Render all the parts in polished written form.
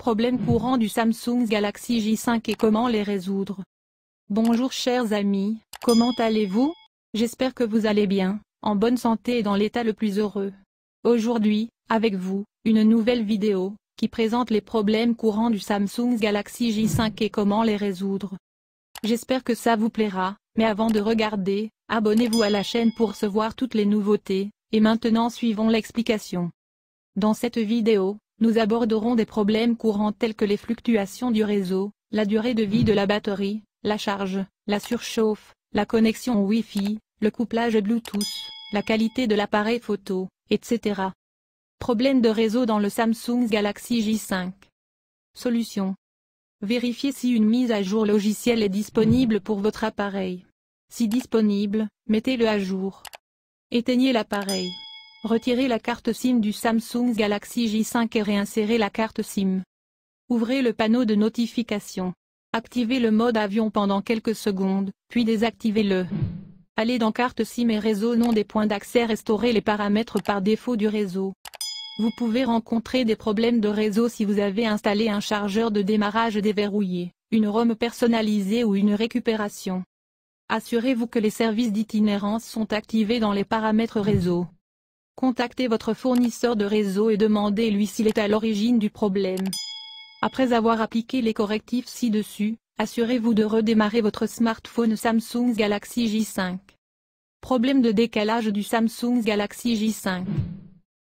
problèmes courants du Samsung Galaxy J5 et comment les résoudre. Bonjour chers amis, comment allez-vous? J'espère que vous allez bien, en bonne santé et dans l'état le plus heureux. Aujourd'hui, avec vous, une nouvelle vidéo, qui présente les problèmes courants du Samsung Galaxy J5 et comment les résoudre. J'espère que ça vous plaira, mais avant de regarder, abonnez-vous à la chaîne pour recevoir toutes les nouveautés, et maintenant suivons l'explication. Dans cette vidéo, nous aborderons des problèmes courants tels que les fluctuations du réseau, la durée de vie de la batterie, la charge, la surchauffe, la connexion Wi-Fi, le couplage Bluetooth, la qualité de l'appareil photo, etc. Problème de réseau dans le Samsung Galaxy J5. Solution. Vérifiez si une mise à jour logicielle est disponible pour votre appareil. Si disponible, mettez-le à jour. Éteignez l'appareil. Retirez la carte SIM du Samsung Galaxy J5 et réinsérez la carte SIM. Ouvrez le panneau de notification. Activez le mode avion pendant quelques secondes, puis désactivez-le. Allez dans carte SIM et réseau nom des points d'accès, restaurez les paramètres par défaut du réseau. Vous pouvez rencontrer des problèmes de réseau si vous avez installé un chargeur de démarrage déverrouillé, une ROM personnalisée ou une récupération. Assurez-vous que les services d'itinérance sont activés dans les paramètres réseau. Contactez votre fournisseur de réseau et demandez-lui s'il est à l'origine du problème. Après avoir appliqué les correctifs ci-dessus, assurez-vous de redémarrer votre smartphone Samsung Galaxy J5. Problème de décalage du Samsung Galaxy J5.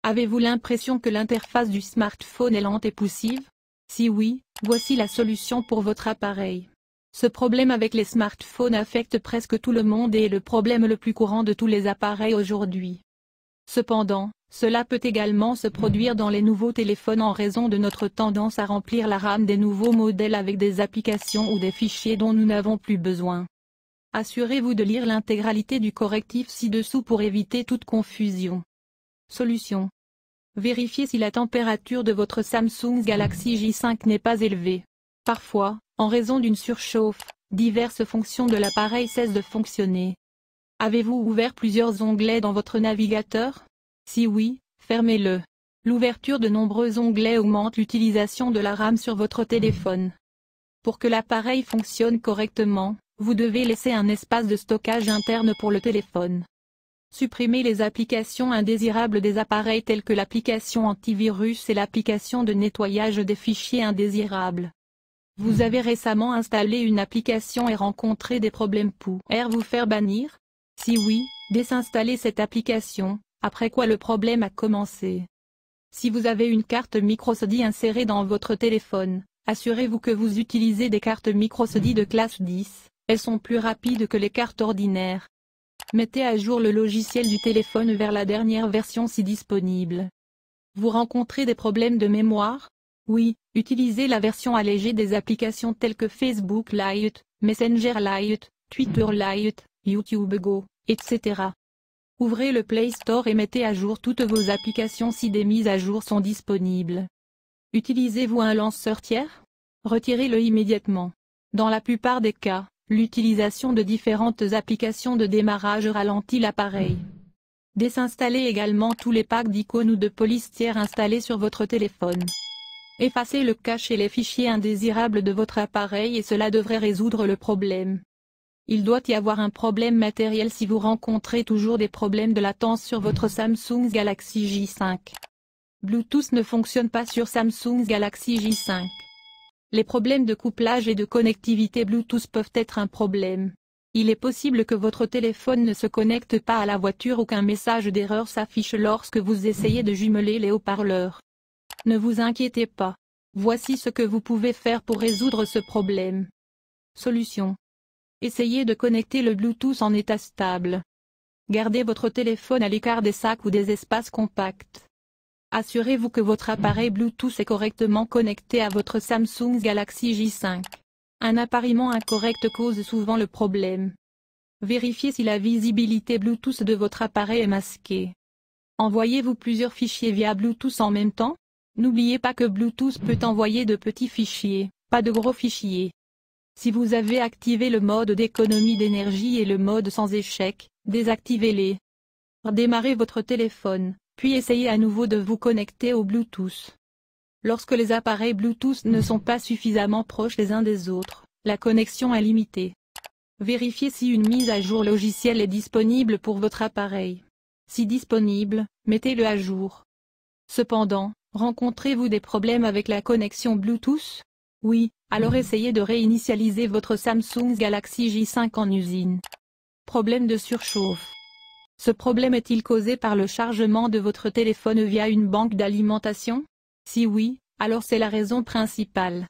Avez-vous l'impression que l'interface du smartphone est lente et poussive? Si oui, voici la solution pour votre appareil. Ce problème avec les smartphones affecte presque tout le monde et est le problème le plus courant de tous les appareils aujourd'hui. Cependant, cela peut également se produire dans les nouveaux téléphones en raison de notre tendance à remplir la RAM des nouveaux modèles avec des applications ou des fichiers dont nous n'avons plus besoin. Assurez-vous de lire l'intégralité du correctif ci-dessous pour éviter toute confusion. Solution. Vérifiez si la température de votre Samsung Galaxy J5 n'est pas élevée. Parfois, en raison d'une surchauffe, diverses fonctions de l'appareil cessent de fonctionner. Avez-vous ouvert plusieurs onglets dans votre navigateur? Si oui, fermez-le. L'ouverture de nombreux onglets augmente l'utilisation de la RAM sur votre téléphone. Pour que l'appareil fonctionne correctement, vous devez laisser un espace de stockage interne pour le téléphone. Supprimez les applications indésirables des appareils telles que l'application antivirus et l'application de nettoyage des fichiers indésirables. Vous avez récemment installé une application et rencontré des problèmes pour vous faire bannir? Si oui, désinstallez cette application, après quoi le problème a commencé. Si vous avez une carte microSD insérée dans votre téléphone, assurez-vous que vous utilisez des cartes microSD de classe 10, elles sont plus rapides que les cartes ordinaires. Mettez à jour le logiciel du téléphone vers la dernière version si disponible. Vous rencontrez des problèmes de mémoire? Oui, utilisez la version allégée des applications telles que Facebook Lite, Messenger Lite, Twitter Lite, YouTube Go, etc. Ouvrez le Play Store et mettez à jour toutes vos applications si des mises à jour sont disponibles. Utilisez-vous un lanceur tiers? Retirez-le immédiatement. Dans la plupart des cas, l'utilisation de différentes applications de démarrage ralentit l'appareil. Désinstallez également tous les packs d'icônes ou de polices tiers installés sur votre téléphone. Effacez le cache et les fichiers indésirables de votre appareil et cela devrait résoudre le problème. Il doit y avoir un problème matériel si vous rencontrez toujours des problèmes de latence sur votre Samsung Galaxy J5. Bluetooth ne fonctionne pas sur Samsung Galaxy J5. Les problèmes de couplage et de connectivité Bluetooth peuvent être un problème. Il est possible que votre téléphone ne se connecte pas à la voiture ou qu'un message d'erreur s'affiche lorsque vous essayez de jumeler les haut-parleurs. Ne vous inquiétez pas. Voici ce que vous pouvez faire pour résoudre ce problème. Solution. Essayez de connecter le Bluetooth en état stable. Gardez votre téléphone à l'écart des sacs ou des espaces compacts. Assurez-vous que votre appareil Bluetooth est correctement connecté à votre Samsung Galaxy J5. Un appariement incorrect cause souvent le problème. Vérifiez si la visibilité Bluetooth de votre appareil est masquée. Envoyez-vous plusieurs fichiers via Bluetooth en même temps? N'oubliez pas que Bluetooth peut envoyer de petits fichiers, pas de gros fichiers. Si vous avez activé le mode d'économie d'énergie et le mode sans échec, désactivez-les. Redémarrez votre téléphone, puis essayez à nouveau de vous connecter au Bluetooth. Lorsque les appareils Bluetooth ne sont pas suffisamment proches les uns des autres, la connexion est limitée. Vérifiez si une mise à jour logicielle est disponible pour votre appareil. Si disponible, mettez-le à jour. Cependant, rencontrez-vous des problèmes avec la connexion Bluetooth? Oui, alors essayez de réinitialiser votre Samsung Galaxy J5 en usine. Problème de surchauffe. Ce problème est-il causé par le chargement de votre téléphone via une banque d'alimentation? Si oui, alors c'est la raison principale.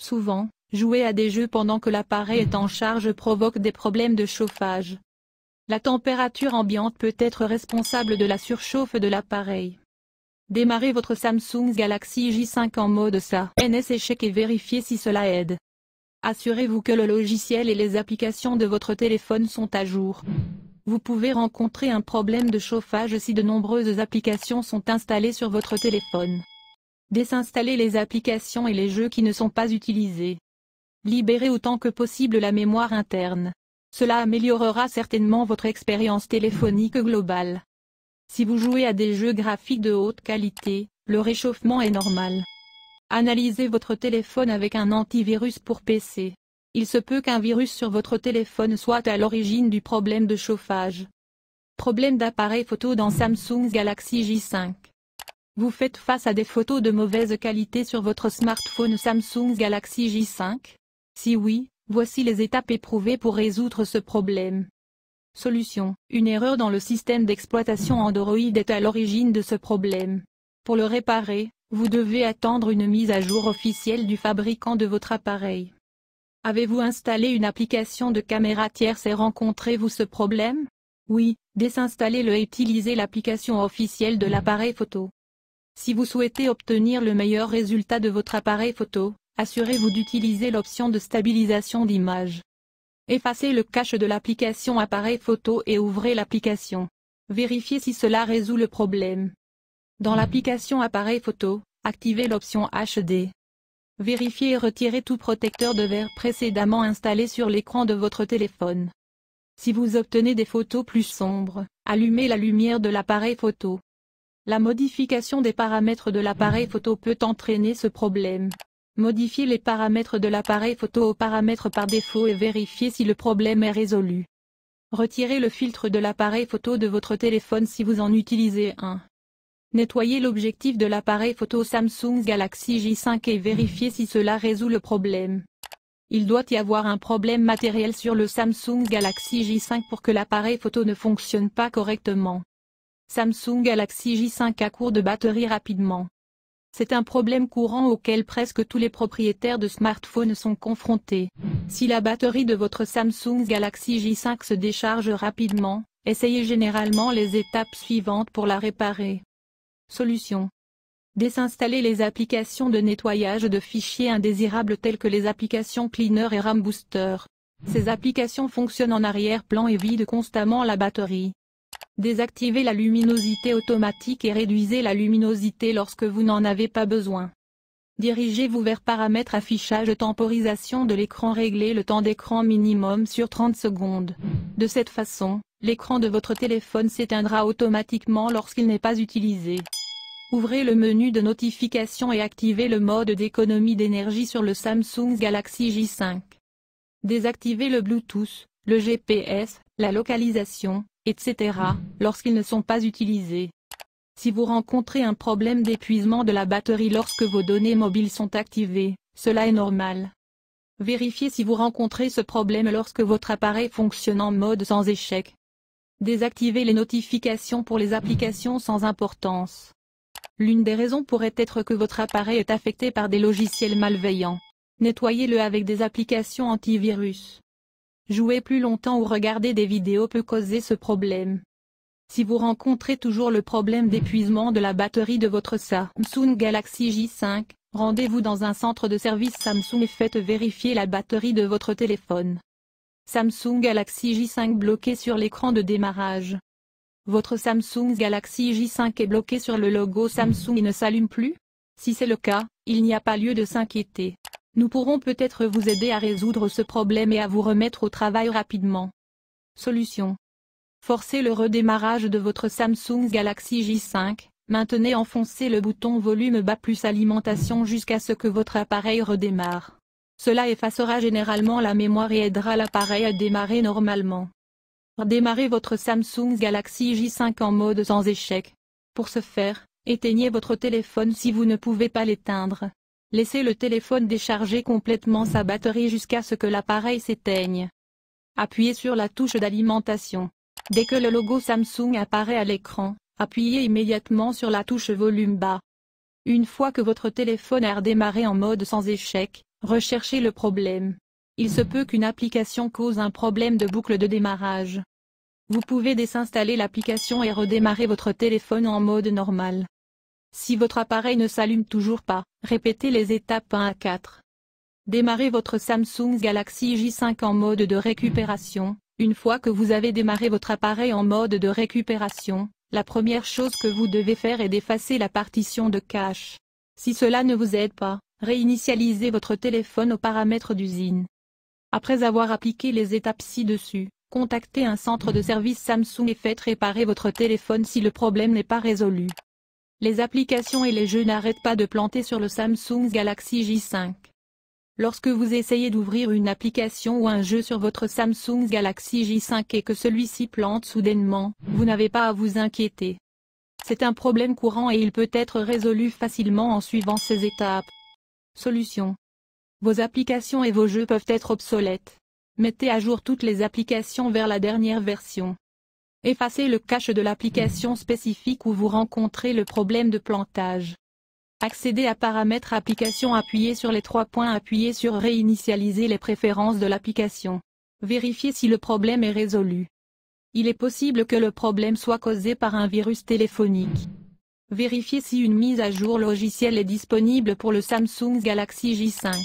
Souvent, jouer à des jeux pendant que l'appareil est en charge provoque des problèmes de chauffage. La température ambiante peut être responsable de la surchauffe de l'appareil. Démarrez votre Samsung Galaxy J5 en mode SANS échec et vérifiez si cela aide. Assurez-vous que le logiciel et les applications de votre téléphone sont à jour. Vous pouvez rencontrer un problème de chauffage si de nombreuses applications sont installées sur votre téléphone. Désinstallez les applications et les jeux qui ne sont pas utilisés. Libérez autant que possible la mémoire interne. Cela améliorera certainement votre expérience téléphonique globale. Si vous jouez à des jeux graphiques de haute qualité, le réchauffement est normal. Analysez votre téléphone avec un antivirus pour PC. Il se peut qu'un virus sur votre téléphone soit à l'origine du problème de chauffage. Problème d'appareil photo dans Samsung Galaxy J5. Vous faites face à des photos de mauvaise qualité sur votre smartphone Samsung Galaxy J5? Si oui, voici les étapes éprouvées pour résoudre ce problème. Solution: une erreur dans le système d'exploitation Android est à l'origine de ce problème. Pour le réparer, vous devez attendre une mise à jour officielle du fabricant de votre appareil. Avez-vous installé une application de caméra tierce et rencontrez-vous ce problème? Oui, désinstallez-le et utilisez l'application officielle de l'appareil photo. Si vous souhaitez obtenir le meilleur résultat de votre appareil photo, assurez-vous d'utiliser l'option de stabilisation d'image. Effacez le cache de l'application appareil photo et ouvrez l'application. Vérifiez si cela résout le problème. Dans l'application appareil photo, activez l'option HD. Vérifiez et retirez tout protecteur de verre précédemment installé sur l'écran de votre téléphone. Si vous obtenez des photos plus sombres, allumez la lumière de l'appareil photo. La modification des paramètres de l'appareil photo peut entraîner ce problème. Modifiez les paramètres de l'appareil photo aux paramètres par défaut et vérifiez si le problème est résolu. Retirez le filtre de l'appareil photo de votre téléphone si vous en utilisez un. Nettoyez l'objectif de l'appareil photo Samsung Galaxy J5 et vérifiez si cela résout le problème. Il doit y avoir un problème matériel sur le Samsung Galaxy J5 pour que l'appareil photo ne fonctionne pas correctement. Samsung Galaxy J5 à court de batterie rapidement. C'est un problème courant auquel presque tous les propriétaires de smartphones sont confrontés. Si la batterie de votre Samsung Galaxy J5 se décharge rapidement, essayez généralement les étapes suivantes pour la réparer. Solution: désinstaller les applications de nettoyage de fichiers indésirables telles que les applications Cleaner et RAM Booster. Ces applications fonctionnent en arrière-plan et vident constamment la batterie. Désactivez la luminosité automatique et réduisez la luminosité lorsque vous n'en avez pas besoin. Dirigez-vous vers Paramètres affichage temporisation de l'écran. Réglez le temps d'écran minimum sur 30 secondes. De cette façon, l'écran de votre téléphone s'éteindra automatiquement lorsqu'il n'est pas utilisé. Ouvrez le menu de notification et activez le mode d'économie d'énergie sur le Samsung Galaxy J5. Désactivez le Bluetooth, le GPS, la localisation, etc., lorsqu'ils ne sont pas utilisés. Si vous rencontrez un problème d'épuisement de la batterie lorsque vos données mobiles sont activées, cela est normal. Vérifiez si vous rencontrez ce problème lorsque votre appareil fonctionne en mode sans échec. Désactivez les notifications pour les applications sans importance. L'une des raisons pourrait être que votre appareil est affecté par des logiciels malveillants. Nettoyez-le avec des applications antivirus. Jouer plus longtemps ou regarder des vidéos peut causer ce problème. Si vous rencontrez toujours le problème d'épuisement de la batterie de votre Samsung Galaxy J5, rendez-vous dans un centre de service Samsung et faites vérifier la batterie de votre téléphone. Samsung Galaxy J5 bloqué sur l'écran de démarrage. Votre Samsung Galaxy J5 est bloqué sur le logo Samsung et ne s'allume plus? Si c'est le cas, il n'y a pas lieu de s'inquiéter. Nous pourrons peut-être vous aider à résoudre ce problème et à vous remettre au travail rapidement. Solution: forcez le redémarrage de votre Samsung Galaxy J5, Maintenez enfoncé le bouton volume bas plus alimentation jusqu'à ce que votre appareil redémarre. Cela effacera généralement la mémoire et aidera l'appareil à démarrer normalement. Démarrez votre Samsung Galaxy J5 en mode sans échec. Pour ce faire, éteignez votre téléphone si vous ne pouvez pas l'éteindre. Laissez le téléphone décharger complètement sa batterie jusqu'à ce que l'appareil s'éteigne. Appuyez sur la touche d'alimentation. Dès que le logo Samsung apparaît à l'écran, appuyez immédiatement sur la touche volume bas. Une fois que votre téléphone a redémarré en mode sans échec, recherchez le problème. Il se peut qu'une application cause un problème de boucle de démarrage. Vous pouvez désinstaller l'application et redémarrer votre téléphone en mode normal. Si votre appareil ne s'allume toujours pas, répétez les étapes 1 à 4. Démarrez votre Samsung Galaxy J5 en mode de récupération. Une fois que vous avez démarré votre appareil en mode de récupération, la première chose que vous devez faire est d'effacer la partition de cache. Si cela ne vous aide pas, réinitialisez votre téléphone aux paramètres d'usine. Après avoir appliqué les étapes ci-dessus, contactez un centre de service Samsung et faites réparer votre téléphone si le problème n'est pas résolu. Les applications et les jeux n'arrêtent pas de planter sur le Samsung Galaxy J5. Lorsque vous essayez d'ouvrir une application ou un jeu sur votre Samsung Galaxy J5 et que celui-ci plante soudainement, vous n'avez pas à vous inquiéter. C'est un problème courant et il peut être résolu facilement en suivant ces étapes. Solution. Vos applications et vos jeux peuvent être obsolètes. Mettez à jour toutes les applications vers la dernière version. Effacez le cache de l'application spécifique où vous rencontrez le problème de plantage. Accédez à Paramètres application, appuyez sur les 3 points, appuyez sur Réinitialiser les préférences de l'application. Vérifiez si le problème est résolu. Il est possible que le problème soit causé par un virus téléphonique. Vérifiez si une mise à jour logicielle est disponible pour le Samsung Galaxy J5.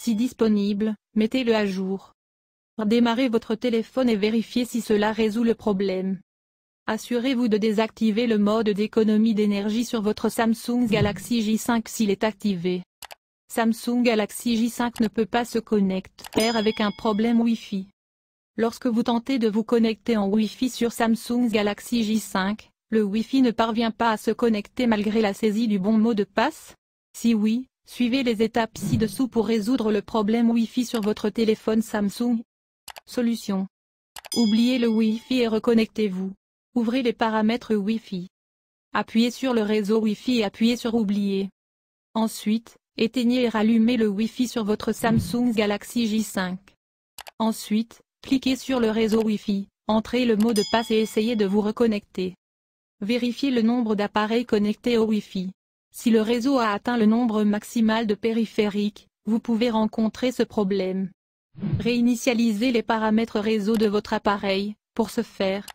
Si disponible, mettez-le à jour. Redémarrez votre téléphone et vérifiez si cela résout le problème. Assurez-vous de désactiver le mode d'économie d'énergie sur votre Samsung Galaxy J5 s'il est activé. Samsung Galaxy J5 ne peut pas se connecter avec un problème Wi-Fi. Lorsque vous tentez de vous connecter en Wi-Fi sur Samsung Galaxy J5, le Wi-Fi ne parvient pas à se connecter malgré la saisie du bon mot de passe? Si oui, suivez les étapes ci-dessous pour résoudre le problème Wi-Fi sur votre téléphone Samsung. Solution. Oubliez le Wi-Fi et reconnectez-vous. Ouvrez les paramètres Wi-Fi. Appuyez sur le réseau Wi-Fi et appuyez sur Oublier. Ensuite, éteignez et rallumez le Wi-Fi sur votre Samsung Galaxy J5. Ensuite, cliquez sur le réseau Wi-Fi, entrez le mot de passe et essayez de vous reconnecter. Vérifiez le nombre d'appareils connectés au Wi-Fi. Si le réseau a atteint le nombre maximal de périphériques, vous pouvez rencontrer ce problème. Réinitialisez les paramètres réseau de votre appareil. Pour ce faire,